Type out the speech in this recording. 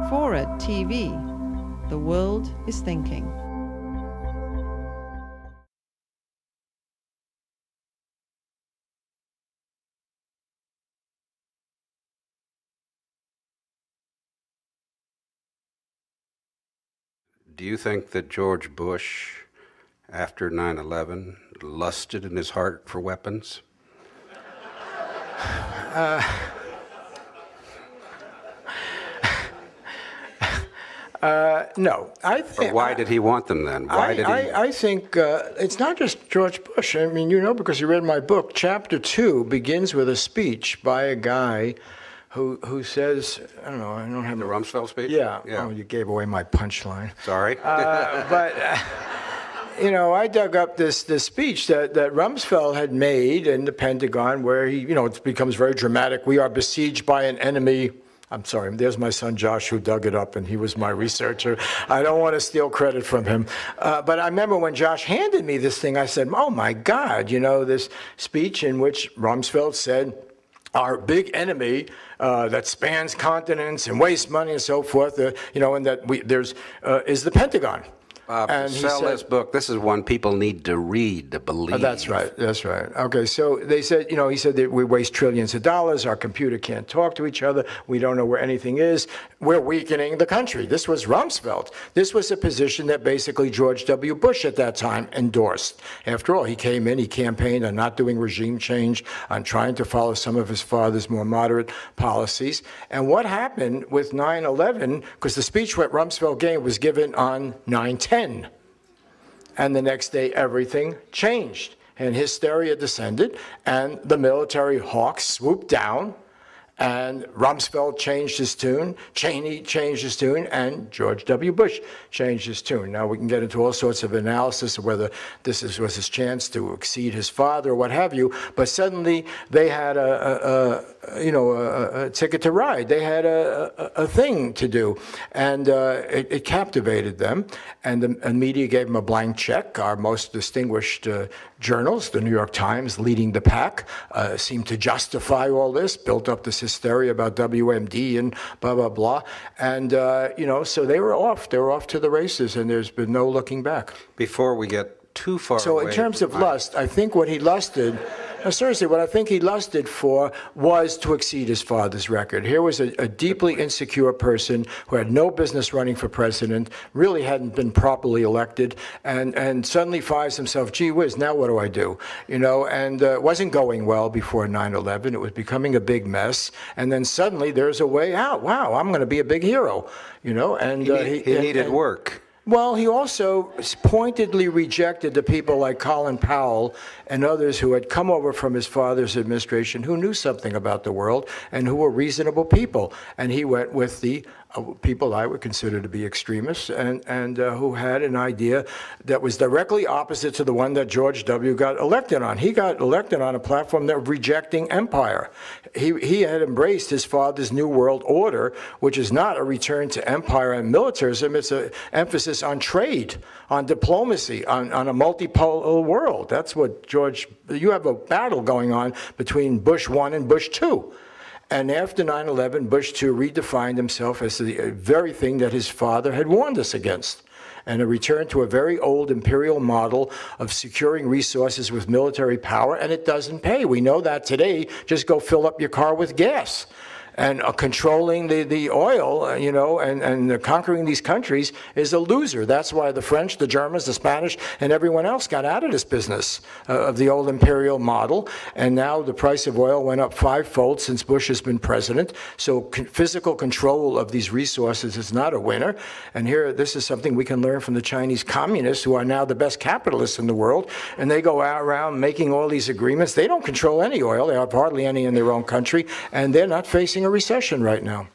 FORA.tv. The world is thinking. Do you think that George Bush, after 9/11, lusted in his heart for weapons? No. I think. Why did he want them then? I think it's not just George Bush. I mean, you know, because you read my book. Chapter 2 begins with a speech by a guy who says, I don't know, I don't have the Rumsfeld speech? Yeah. Yeah. Oh, you gave away my punchline. Sorry. You know, I dug up this speech that Rumsfeld had made in the Pentagon where he, you know, it becomes very dramatic. We are besieged by an enemy. I'm sorry, there's my son Josh who dug it up, and he was my researcher. I don't want to steal credit from him. But I remember when Josh handed me this thing, I said, oh my God, you know, this speech in which Rumsfeld said, our big enemy that spans continents and wastes money and so forth, you know, and that is the Pentagon. And sell this book. This is one people need to read to believe. That's right. That's right. Okay, so they said, you know, he said that we waste trillions of dollars. Our computer can't talk to each other. We don't know where anything is. We're weakening the country. This was Rumsfeld. This was a position that basically George W. Bush at that time endorsed. After all, he came in, he campaigned on not doing regime change, on trying to follow some of his father's more moderate policies. And what happened with 9/11, because the speech what Rumsfeld gave was given on 9/10. And the next day, everything changed. And hysteria descended, and the military hawks swooped down, and Rumsfeld changed his tune, Cheney changed his tune, and George W. Bush changed his tune. Now, we can get into all sorts of analysis of whether this was his chance to exceed his father or what have you, but suddenly they had a ticket to ride. They had a thing to do, and it captivated them, and the media gave them a blank check. Our most distinguished journals, the New York Times leading the pack, seemed to justify all this, built up this hysteria about WMD and blah, blah, blah. And, you know, so they were off. They were off to the races, and there's been no looking back. Before we get too far So away in terms of lust, I think what he lusted, seriously, what I think he lusted for was to exceed his father's record. Here was a deeply insecure person who had no business running for president, really hadn't been properly elected, and suddenly finds himself, gee whiz, now what do I do? You know, and it wasn't going well before 9/11. It was becoming a big mess. And then suddenly there's a way out. Wow, I'm going to be a big hero, you know. And he needed work. Well, he also pointedly rejected the people like Colin Powell and others who had come over from his father's administration who knew something about the world and who were reasonable people. And he went with the people I would consider to be extremists and who had an idea that was directly opposite to the one that George W. got elected on. He got elected on a platform that was rejecting empire. He had embraced his father's New World Order, which is not a return to empire and militarism. It's an emphasis on trade, on diplomacy, on a multipolar world. That's what you have a battle going on between Bush 1 and Bush 2. And after 9/11, Bush 2 redefined himself as the very thing that his father had warned us against, and a return to a very old imperial model of securing resources with military power, and it doesn't pay. We know that today. Just go fill up your car with gas. And controlling the oil, you know, and conquering these countries is a loser. That's why the French, the Germans, the Spanish, and everyone else got out of this business of the old imperial model. And now the price of oil went up 5-fold since Bush has been president. So physical control of these resources is not a winner. And here, this is something we can learn from the Chinese communists, who are now the best capitalists in the world. And they go out around making all these agreements. They don't control any oil. They have hardly any in their own country. And they're not facing a recession right now.